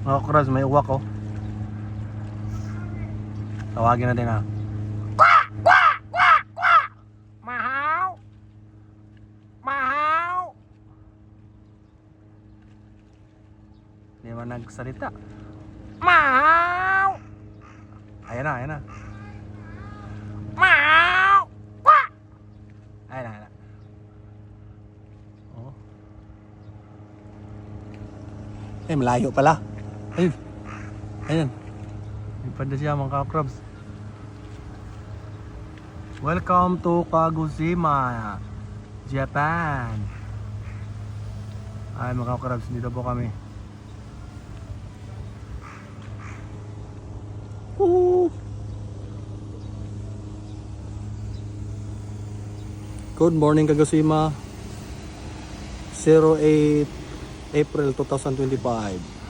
Mga Krabs, may uwak oh. Tawagin natin ha. Mahaw! Mahaw! Hindi man nagsalita. Mahaw! Ayan na, ayan na. Mahaw! Ayan na, ayan na. Oh. Eh, malayo pala. Ayun. Ayun. Ipad na siya mga Krabs. Welcome to Kagoshima, Japan. Ay mga Krabs, dito po kami. Woo! Good morning Kagoshima. 08 April 2025.